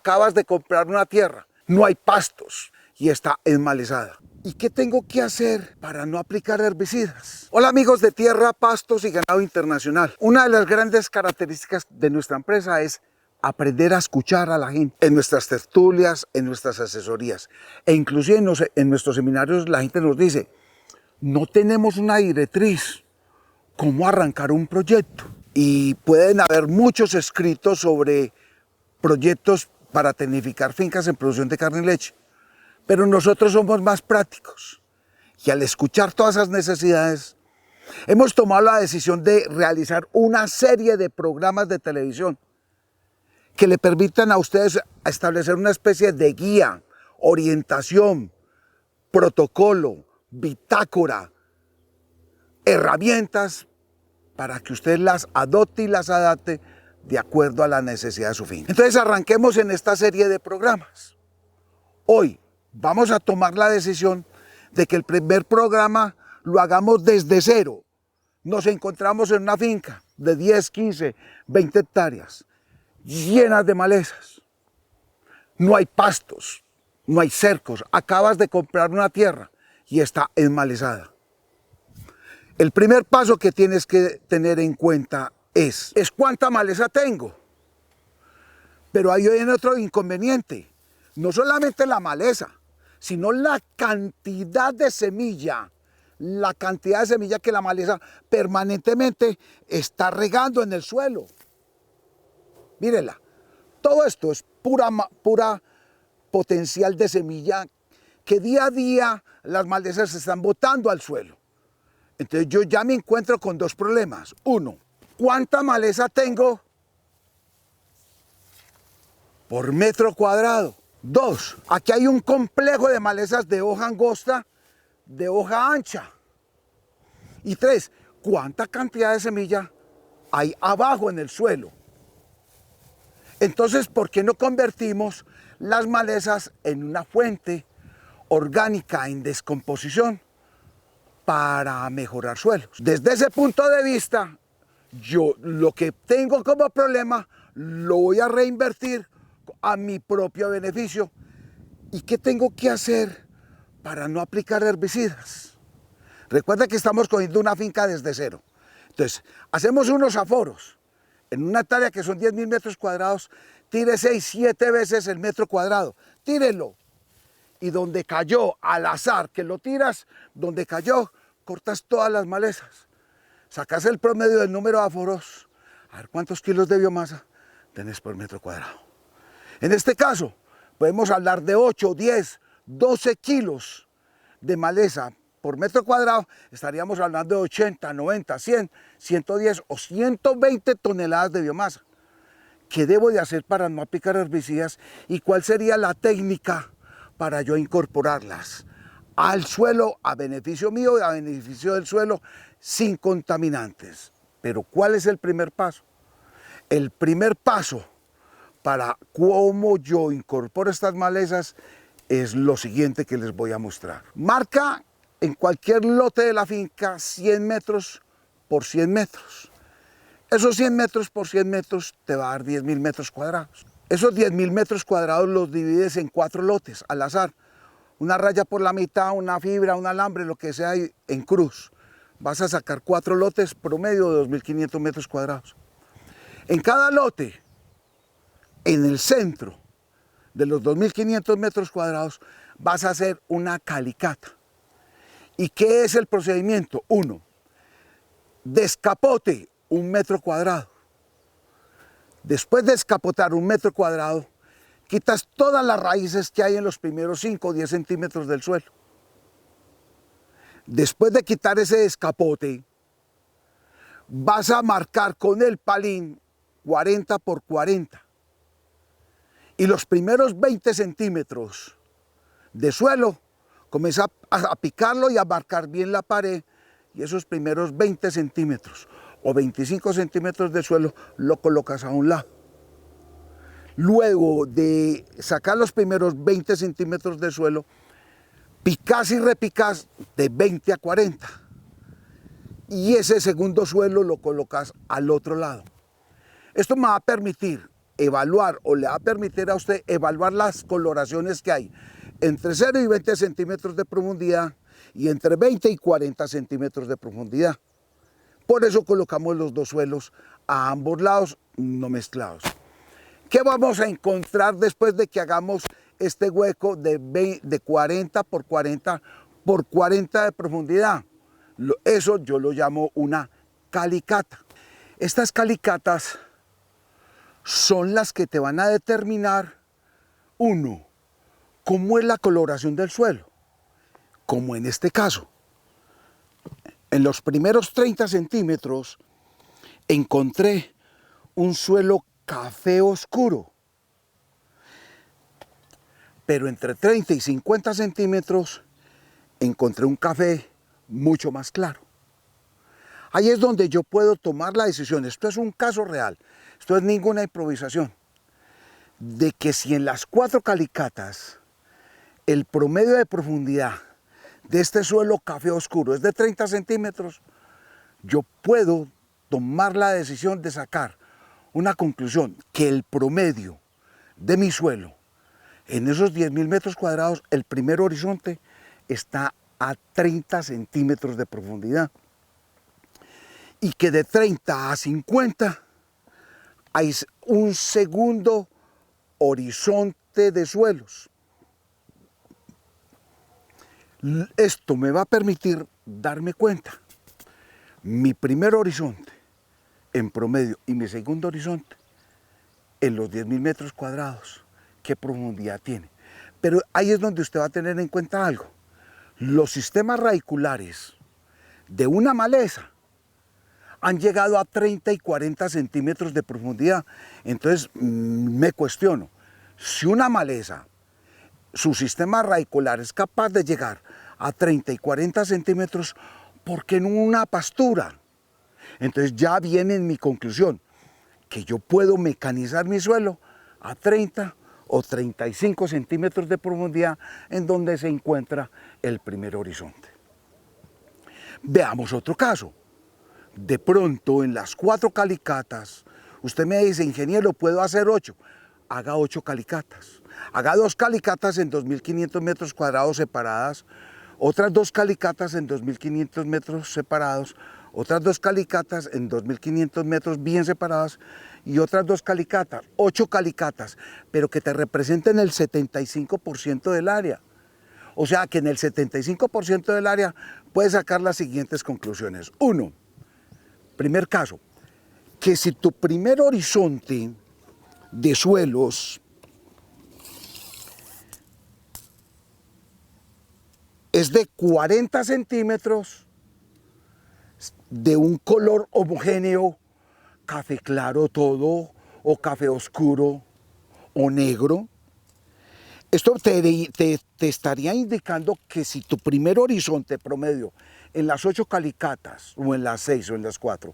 acabas de comprar una tierra, no hay pastos y está enmalezada. ¿Y qué tengo que hacer para no aplicar herbicidas? Hola amigos de Tierra, Pastos y Ganado Internacional. Una de las grandes características de nuestra empresa es aprender a escuchar a la gente en nuestras tertulias, en nuestras asesorías e inclusive en nuestros seminarios la gente nos dice, no tenemos una directriz, ¿cómo arrancar un proyecto? Y pueden haber muchos escritos sobre proyectos para tecnificar fincas en producción de carne y leche. Pero nosotros somos más prácticos y al escuchar todas esas necesidades, hemos tomado la decisión de realizar una serie de programas de televisión que le permitan a ustedes establecer una especie de guía, orientación, protocolo, bitácora, herramientas para que usted las adopte y las adapte de acuerdo a la necesidad de su finca. Entonces arranquemos en esta serie de programas. Hoy vamos a tomar la decisión de que el primer programa lo hagamos desde cero. Nos encontramos en una finca de 10, 15, 20 hectáreas, llenas de malezas. No hay pastos, no hay cercos. Acabas de comprar una tierra y está enmalezada. El primer paso que tienes que tener en cuenta es cuánta maleza tengo. Pero ahí viene otro inconveniente. No solamente la maleza, sino la cantidad de semilla que la maleza permanentemente está regando en el suelo. Mírenla, todo esto es pura potencial de semilla que día a día las malezas se están botando al suelo. Entonces yo ya me encuentro con dos problemas. Uno, ¿cuánta maleza tengo por metro cuadrado? Dos, aquí hay un complejo de malezas de hoja angosta, de hoja ancha. Y tres, ¿cuánta cantidad de semilla hay abajo en el suelo? Entonces, ¿por qué no convertimos las malezas en una fuente orgánica en descomposición para mejorar suelos? Desde ese punto de vista, yo lo que tengo como problema lo voy a reinvertir a mi propio beneficio. ¿Y qué tengo que hacer para no aplicar herbicidas? Recuerda que estamos cogiendo una finca desde cero. Entonces, hacemos unos aforos. En una hectárea que son 10.000 metros cuadrados, tire 6, 7 veces el metro cuadrado. Tírelo. Y donde cayó, al azar que lo tiras, donde cayó, cortas todas las malezas. Sacas el promedio del número de aforos. A ver cuántos kilos de biomasa tenés por metro cuadrado. En este caso, podemos hablar de 8, 10, 12 kilos de maleza por metro cuadrado. Estaríamos hablando de 80, 90, 100, 110 o 120 toneladas de biomasa. ¿Qué debo de hacer para no aplicar herbicidas? ¿Y cuál sería la técnica para yo incorporarlas al suelo a beneficio mío y a beneficio del suelo sin contaminantes? Pero ¿cuál es el primer paso? El primer paso para cómo yo incorporo estas malezas es lo siguiente que les voy a mostrar. Marca en cualquier lote de la finca 100 metros por 100 metros. Esos 100 metros por 100 metros te va a dar 10.000 metros cuadrados. Esos 10.000 metros cuadrados los divides en 4 lotes al azar. Una raya por la mitad, una fibra, un alambre, lo que sea en cruz. Vas a sacar 4 lotes promedio de 2.500 metros cuadrados. En cada lote, en el centro de los 2.500 metros cuadrados, vas a hacer una calicata. ¿Y qué es el procedimiento? 1. Descapote 1 metro cuadrado. Después de descapotar 1 metro cuadrado, quitas todas las raíces que hay en los primeros 5 o 10 centímetros del suelo. Después de quitar ese descapote, vas a marcar con el palín 40 por 40. Y los primeros 20 centímetros de suelo, comienza a picarlo y a marcar bien la pared. Y esos primeros 20 centímetros o 25 centímetros de suelo lo colocas a un lado. Luego de sacar los primeros 20 centímetros de suelo, picas y repicas de 20 a 40. Y ese segundo suelo lo colocas al otro lado. Esto me va a permitir evaluar o le va a permitir a usted evaluar las coloraciones que hay entre 0 y 20 centímetros de profundidad y entre 20 y 40 centímetros de profundidad. Por eso colocamos los dos suelos a ambos lados, no mezclados. ¿Qué vamos a encontrar después de que hagamos este hueco de 40 por 40 por 40 de profundidad? Eso yo lo llamo una calicata. Estas calicatas son las que te van a determinar, uno, cómo es la coloración del suelo, como en este caso. En los primeros 30 centímetros encontré un suelo café oscuro, pero entre 30 y 50 centímetros encontré un café mucho más claro. Ahí es donde yo puedo tomar la decisión, esto es un caso real, esto es ninguna improvisación, de que si en las 4 calicatas el promedio de profundidad de este suelo café oscuro es de 30 centímetros, yo puedo tomar la decisión de sacar una conclusión, que el promedio de mi suelo en esos 10.000 metros cuadrados, el primer horizonte está a 30 centímetros de profundidad. Y que de 30 a 50 hay un segundo horizonte de suelos. Esto me va a permitir darme cuenta. Mi primer horizonte en promedio y mi segundo horizonte en los 10.000 metros cuadrados, qué profundidad tiene. Pero ahí es donde usted va a tener en cuenta algo. Los sistemas radiculares de una maleza han llegado a 30 y 40 centímetros de profundidad. Entonces me cuestiono, si una maleza, su sistema radicular es capaz de llegar a 30 y 40 centímetros, ¿por qué no una pastura? Entonces ya viene en mi conclusión, que yo puedo mecanizar mi suelo a 30 o 35 centímetros de profundidad en donde se encuentra el primer horizonte. Veamos otro caso. De pronto en las 4 calicatas, usted me dice, ingeniero, puedo hacer 8. Haga 8 calicatas. Haga 2 calicatas en 2.500 metros cuadrados separadas, otras 2 calicatas en 2.500 metros separados, otras 2 calicatas en 2.500 metros bien separadas y otras 2 calicatas, 8 calicatas, pero que te representen el 75% del área. O sea que en el 75% del área puedes sacar las siguientes conclusiones. 1. Primer caso, que si tu primer horizonte de suelos es de 40 centímetros, de un color homogéneo, café claro todo, o café oscuro, o negro, esto te estaría indicando que si tu primer horizonte promedio en las 8 calicatas, o en las 6 o en las 4,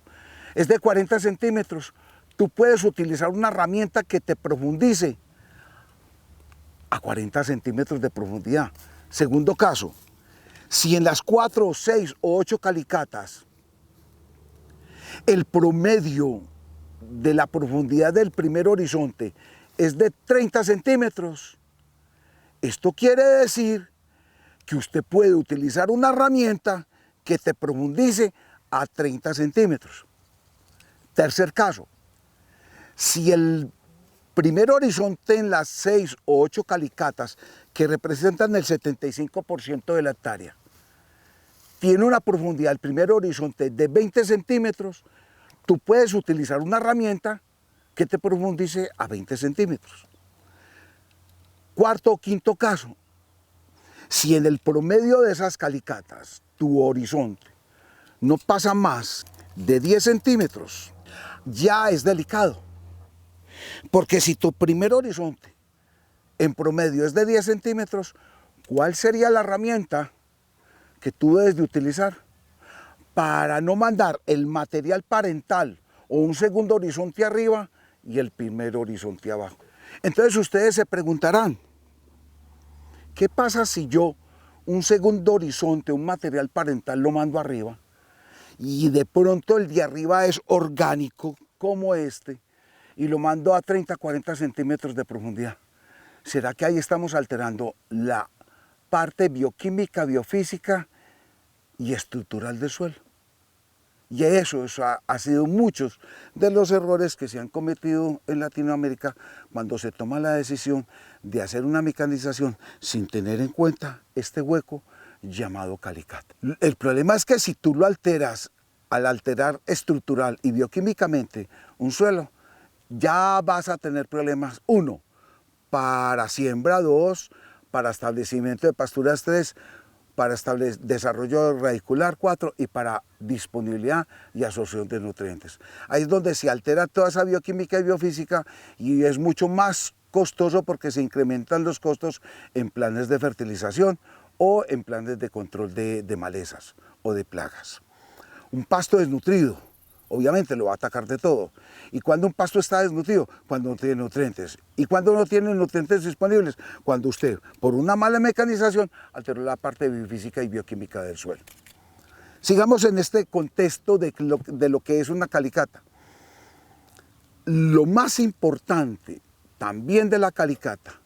es de 40 centímetros, tú puedes utilizar una herramienta que te profundice a 40 centímetros de profundidad. Segundo caso, si en las 4, 6 o 8 calicatas el promedio de la profundidad del primer horizonte es de 30 centímetros, esto quiere decir que usted puede utilizar una herramienta que te profundice a 30 centímetros. Tercer caso, si el primer horizonte en las 6 o 8 calicatas, que representan el 75% de la hectárea, tiene una profundidad, el primer horizonte, de 20 centímetros, tú puedes utilizar una herramienta que te profundice a 20 centímetros. Cuarto o quinto caso, si en el promedio de esas calicatas tu horizonte no pasa más de 10 centímetros, ya es delicado. Porque si tu primer horizonte en promedio es de 10 centímetros, ¿cuál sería la herramienta que tú debes de utilizar para no mandar el material parental o un segundo horizonte arriba y el primer horizonte abajo? Entonces ustedes se preguntarán, ¿qué pasa si yo un segundo horizonte, un material parental lo mando arriba y de pronto el de arriba es orgánico como este y lo mando a 30, 40 centímetros de profundidad. ¿Será que ahí estamos alterando la parte bioquímica, biofísica y estructural del suelo? Y eso ha sido muchos de los errores que se han cometido en Latinoamérica cuando se toma la decisión de hacer una mecanización sin tener en cuenta este hueco llamado calicata. El problema es que si tú lo alteras, al alterar estructural y bioquímicamente un suelo, ya vas a tener problemas, 1, para siembra, 2, para establecimiento de pasturas, 3, para desarrollo radicular, 4, y para disponibilidad y absorción de nutrientes. Ahí es donde se altera toda esa bioquímica y biofísica y es mucho más costoso porque se incrementan los costos en planes de fertilización o en planes de control de malezas o de plagas. Un pasto desnutrido, obviamente lo va a atacar de todo. ¿Y cuando un pasto está desnutrido? Cuando no tiene nutrientes. ¿Y cuando no tiene nutrientes disponibles? Cuando usted, por una mala mecanización, alteró la parte biofísica y bioquímica del suelo. Sigamos en este contexto de lo que es una calicata. Lo más importante también de la calicata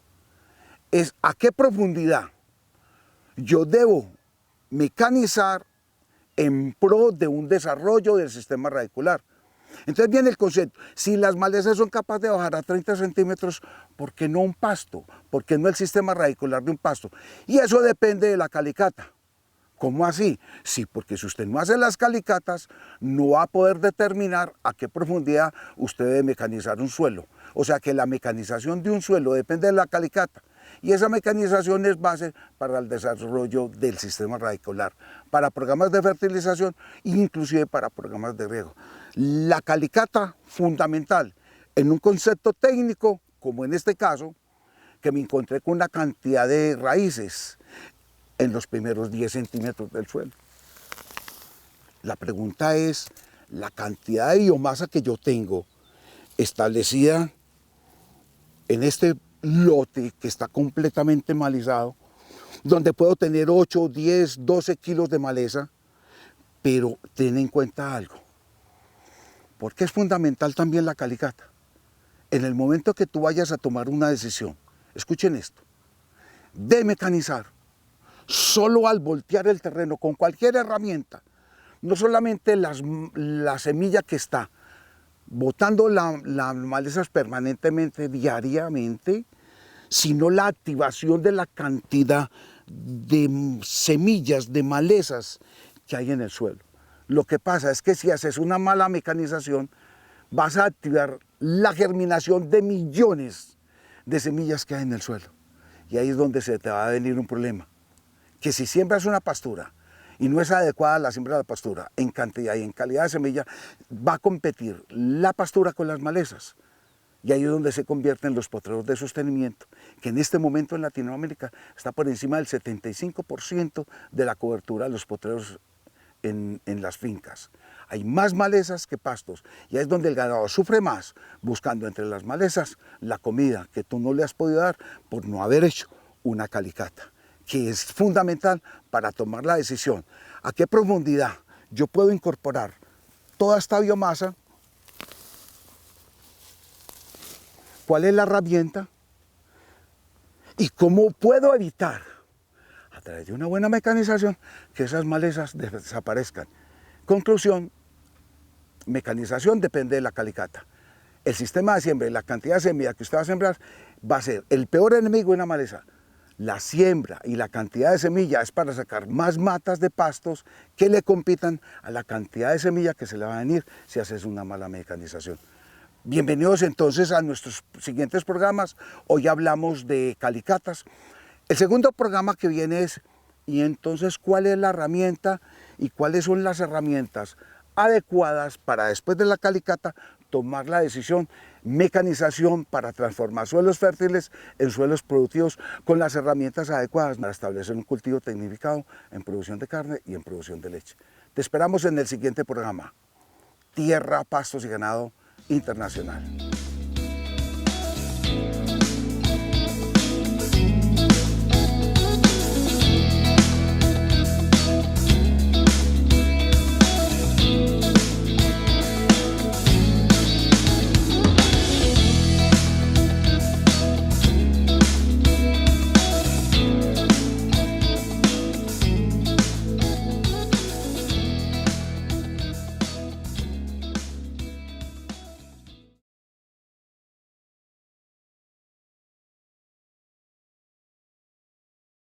es a qué profundidad yo debo mecanizar en pro de un desarrollo del sistema radicular. Entonces viene el concepto, si las malezas son capaces de bajar a 30 centímetros, ¿por qué no un pasto? ¿Por qué no el sistema radicular de un pasto? Y eso depende de la calicata. ¿Cómo así? Sí, porque si usted no hace las calicatas, no va a poder determinar a qué profundidad usted debe mecanizar un suelo. O sea que la mecanización de un suelo depende de la calicata. Y esa mecanización es base para el desarrollo del sistema radicular, para programas de fertilización e inclusive para programas de riego. La calicata fundamental en un concepto técnico, como en este caso, que me encontré con una cantidad de raíces en los primeros 10 centímetros del suelo. La pregunta es, la cantidad de biomasa que yo tengo establecida en este lote que está completamente malizado, donde puedo tener 8, 10, 12 kilos de maleza, pero ten en cuenta algo, porque es fundamental también la calicata. En el momento que tú vayas a tomar una decisión, escuchen esto, de mecanizar, solo al voltear el terreno con cualquier herramienta, no solamente la semilla que está botando las malezas permanentemente, diariamente, sino la activación de la cantidad de semillas, de malezas que hay en el suelo. Lo que pasa es que si haces una mala mecanización, vas a activar la germinación de millones de semillas que hay en el suelo. Y ahí es donde se te va a venir un problema. Que si siembras una pastura y no es adecuada la siembra de la pastura en cantidad y en calidad de semilla, va a competir la pastura con las malezas. Y ahí es donde se convierten los potreros de sostenimiento, que en este momento en Latinoamérica está por encima del 75% de la cobertura de los potreros en las fincas. Hay más malezas que pastos, y ahí es donde el ganado sufre más, buscando entre las malezas la comida que tú no le has podido dar por no haber hecho una calicata, que es fundamental para tomar la decisión a qué profundidad yo puedo incorporar toda esta biomasa, cuál es la herramienta y cómo puedo evitar, a través de una buena mecanización, que esas malezas desaparezcan. Conclusión, mecanización depende de la calicata. El sistema de siembra y la cantidad de semilla que usted va a sembrar va a ser el peor enemigo de una maleza. La siembra y la cantidad de semilla es para sacar más matas de pastos que le compitan a la cantidad de semilla que se le va a venir si haces una mala mecanización. Bienvenidos entonces a nuestros siguientes programas. Hoy hablamos de calicatas. El segundo programa que viene es, y entonces, ¿cuál es la herramienta y cuáles son las herramientas adecuadas para después de la calicata tomar la decisión, mecanización para transformar suelos fértiles en suelos productivos con las herramientas adecuadas para establecer un cultivo tecnificado en producción de carne y en producción de leche? Te esperamos en el siguiente programa, Tierra, Pastos y Ganado Internacional.